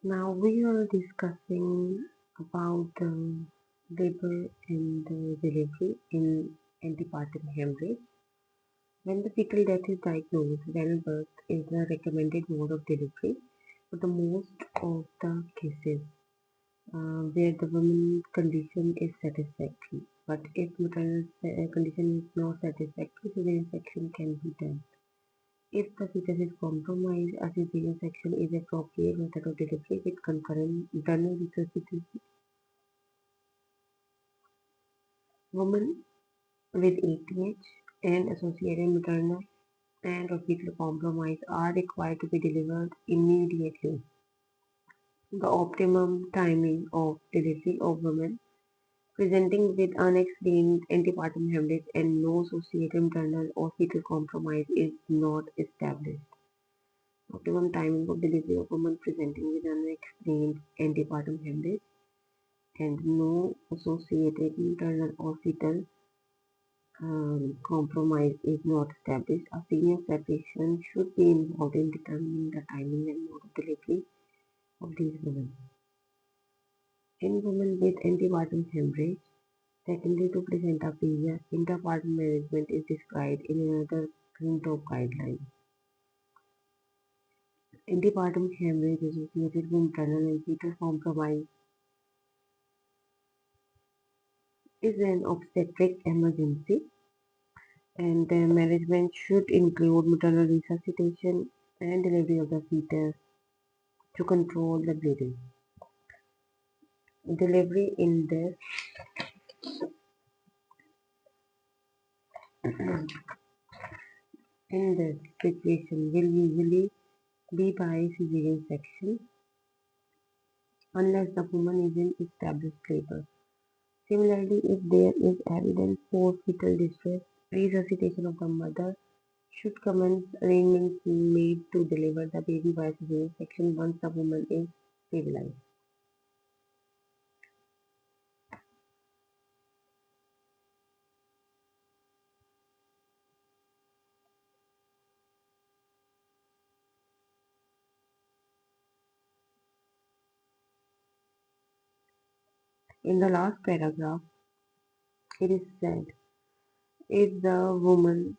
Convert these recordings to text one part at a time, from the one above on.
Now we are discussing about labor and delivery in antepartum hemorrhage. When the fetal death is diagnosed, renal birth is the recommended mode of delivery for the most of the cases where the woman's condition is satisfactory. But if maternal condition is not satisfactory, cesarean section can be done. If the fetus is compromised, a cesarean section is appropriate method of delivery with concurrent internal resuscitation. Women with ATH and associated maternal and or fetal compromise are required to be delivered immediately. The optimum timing of delivery of women presenting with unexplained antepartum hemorrhage and no associated maternal or fetal compromise is not established. Optimum timing of delivery of women presenting with unexplained antepartum hemorrhage and no associated maternal or fetal compromise is not established. A senior physician should be involved in determining the timing and mode of delivery of these women. In women with antepartum hemorrhage, secondary to placenta previa, intrapartum management is described in another Green-Top guideline. Antepartum hemorrhage associated with maternal and fetal compromise is an obstetric emergency, and the management should include maternal resuscitation and delivery of the fetus to control the bleeding. Delivery in this situation will usually be by cesarean section unless the woman is in established labor. Similarly, if there is evidence for fetal distress, resuscitation of the mother should commence arrangements made to deliver the baby by cesarean section once the woman is stabilized. In the last paragraph, it is said, if the woman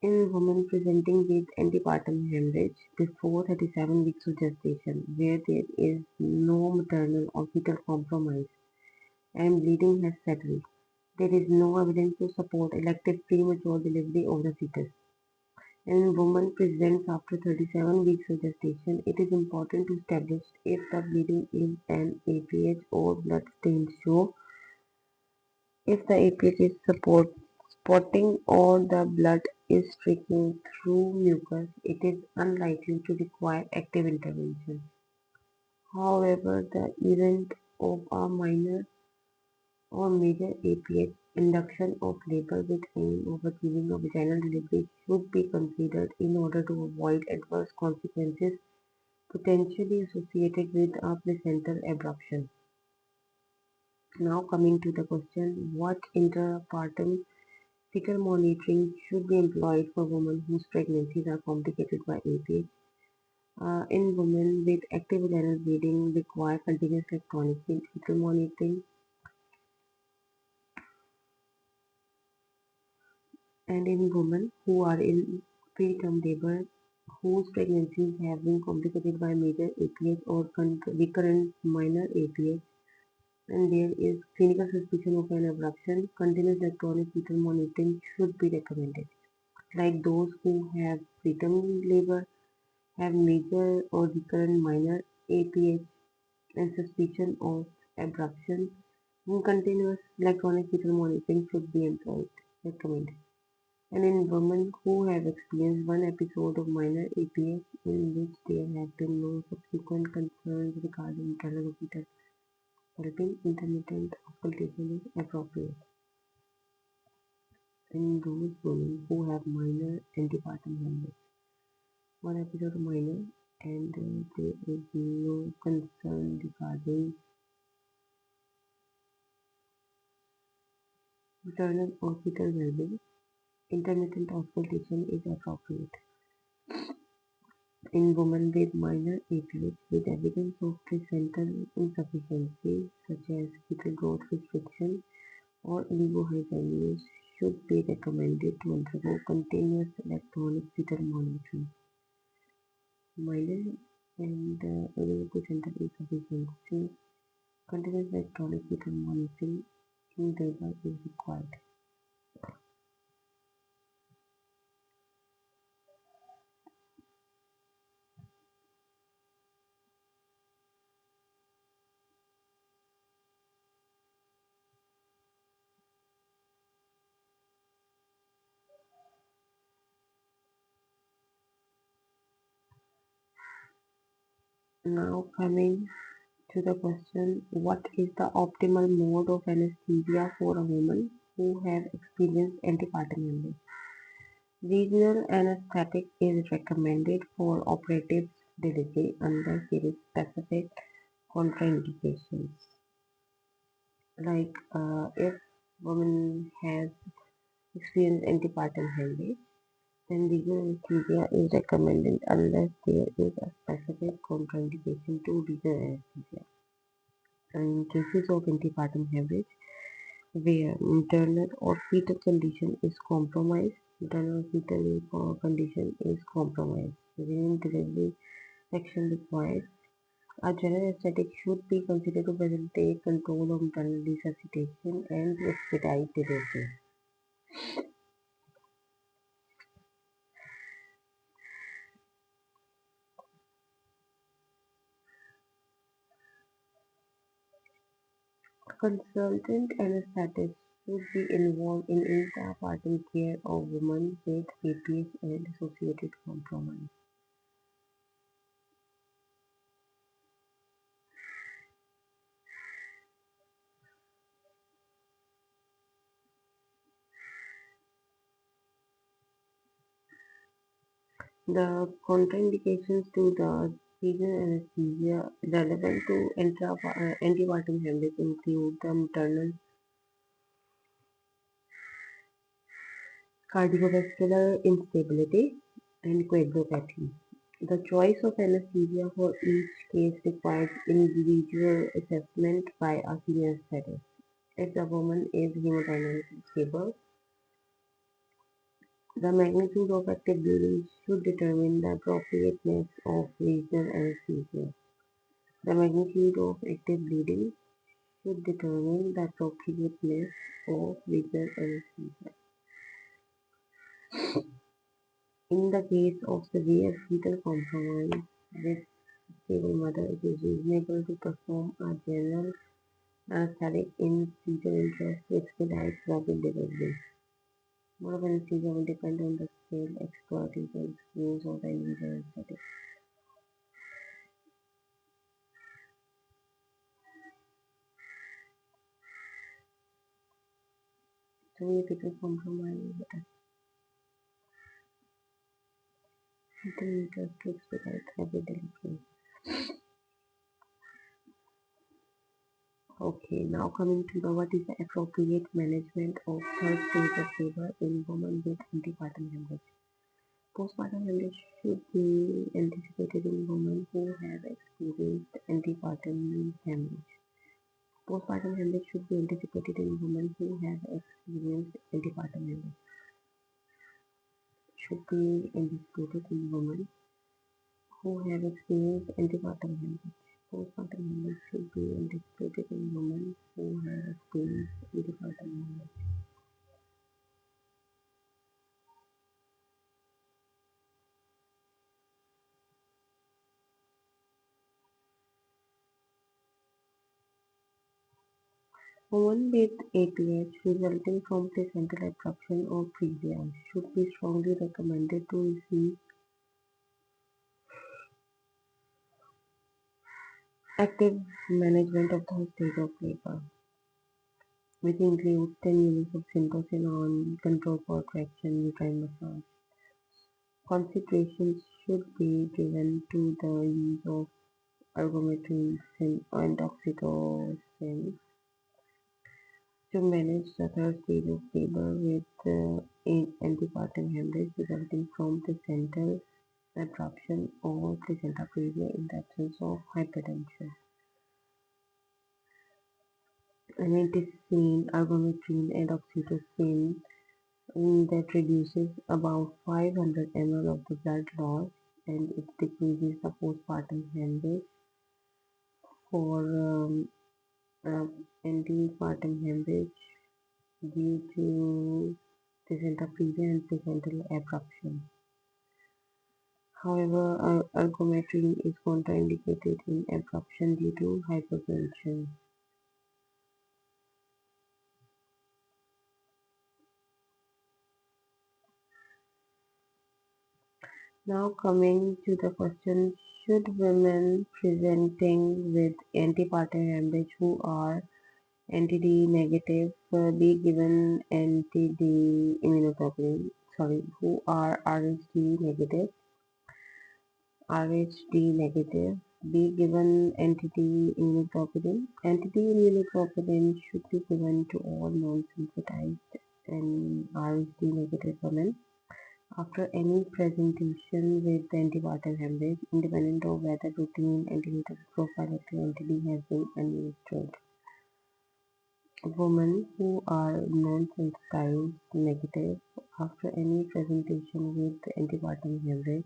in women presenting with antepartum hemorrhage before 37 weeks of gestation, where there is no maternal or fetal compromise and bleeding has settled, there is no evidence to support elective premature delivery of the fetus. In women presents after 37 weeks of gestation, it is important to establish if the bleeding is an APH or blood stains show. If the APH is spotting or the blood is streaking through mucus, it is unlikely to require active intervention. However, the event of a minor or major APH induction of labor with aim of achieving a vaginal delivery should be considered in order to avoid adverse consequences potentially associated with a placental abruption. Now coming to the question, what intrapartum fetal monitoring should be employed for women whose pregnancies are complicated by APH? In women with active vaginal bleeding require continuous electronic fetal monitoring, and in women who are in preterm labor whose pregnancies have been complicated by major APH or recurrent minor APH and there is clinical suspicion of an abruption, continuous electronic fetal monitoring should be recommended. Like those who have preterm labor, have major or recurrent minor APH and suspicion of abruption, continuous electronic fetal monitoring should be employed, recommended. And in women who have experienced one episode of minor APH in which there have been no subsequent concerns regarding internal or fetal well-being, intermittent auscultation is appropriate. In those women who have minor antepartum hemorrhage, one episode of minor and there is no concern regarding maternal or fetal well-being, intermittent auscultation is appropriate. In women with minor APH with evidence of placental insufficiency, such as fetal growth restriction or oligohydramnios, should be recommended to undergo continuous electronic fetal monitoring. Minor and placental insufficiency, continuous electronic fetal monitoring in labor is required. Now coming to the question, what is the optimal mode of anesthesia for a woman who have experienced antepartum hemorrhage? Regional anesthetic is recommended for operative delivery unless there is specific contraindications. Like if woman has experienced antepartum hemorrhage, then regional anesthesia is recommended unless there is a specific contraindication to regional anesthesia. In cases of antepartum hemorrhage, where maternal or fetal condition is compromised, maternal or fetal condition is compromised, within delivery section required, a general anesthetic should be considered to facilitate control of maternal resuscitation and to expedite delivery. Consultant anesthetists should be involved in intrapartum care of women with APS and associated compromise. The contraindications to the regional anesthesia relevant to antepartum hemorrhage include the maternal cardiovascular instability and coagulopathy. The choice of anesthesia for each case requires individual assessment by a senior anesthetiist. If the woman is hemodynamically stable, the magnitude of active bleeding should determine the appropriateness of regional anesthesia. The magnitude of active bleeding should determine the appropriateness of regional anesthesia. In the case of severe fetal compromise with stable mother, it is reasonable to perform a general anesthetic in fetal interest to expedite rapid delivery. Mode of anesthesia will depend on the skill, expertise, and experience of the individual anesthetic. Severe fetal compromise, fetal interest to expedite rapid delivery. Okay, now coming to the what is the appropriate management of third stage of labor in women with antepartum hemorrhage. Postpartum hemorrhage should be anticipated in women who have experienced antepartum hemorrhage. Postpartum hemorrhage should be anticipated in women who have experienced antepartum hemorrhage. Should be anticipated in women who have experienced antepartum hemorrhage. Postpartum hemorrhage should be anticipated in women who have experienced antepartum hemorrhage. Women with APH resulting from placental abruption or prelia should be strongly recommended to receive active management of the stage of labor, which includes 10 units of syntocinon, control for traction, uterine massage. Considerations should be given to the use of ergometrin and oxytocin to manage the third stage of labor with antepartum hemorrhage resulting from placental abruption, or placenta previa in the absence of hypertension. Amantacine, argometrine, and oxytocin that reduces about 500 ml of the blood loss and it decreases the postpartum hemorrhage. For uh, antepartum hemorrhage due to placenta previa and placental abruption. However, ergometrine is contraindicated in abruption due to hypertension. Now coming to the question, should women presenting with antepartum hemorrhage who are anti-D negative be given anti-D immunoglobulin, who are Rhd negative, be given anti-D immunoglobulin. Anti-D immunoglobulin should be given to all non-sensitized and Rhd negative women after any presentation with antepartum hemorrhage, independent of whether routine antenatal prophylactic anti-D has been administered. Women who are non-sensitized negative after any presentation with antepartum hemorrhage,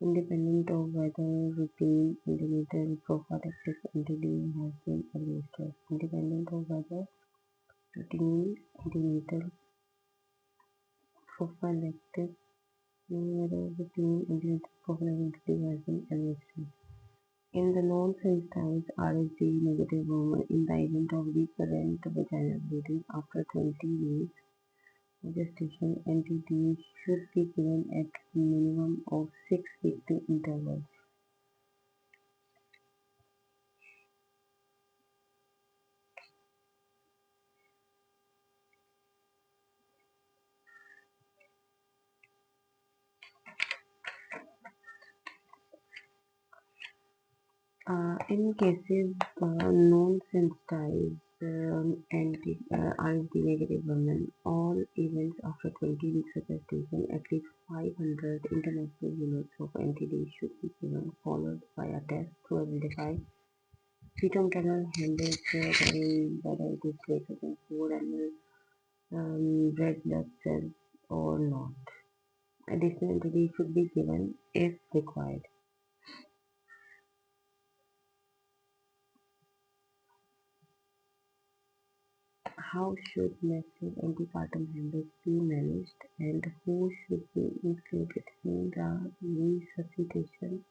independent of whether routine antenatal prophylactic anti-D has been administered. Independent of whether routine antenatal prophylactic anti-D has been administered. In the non-sensitized Rhd negative woman, in the event of recurrent vaginal bleeding after 20 weeks gestation, anti-D should be given at minimum of 6 weekly intervals. In cases non-sensitized RSD negative women, all events after 20 weeks of gestation, at least 500 international units of anti-D should be given, followed by a test to identify fetal maternal hemorrhage, whether it is greater than 4 ml red blood cells or not. Additional anti-D should be given if required. How should massive antepartum hemorrhage be managed and who should be included in the resuscitation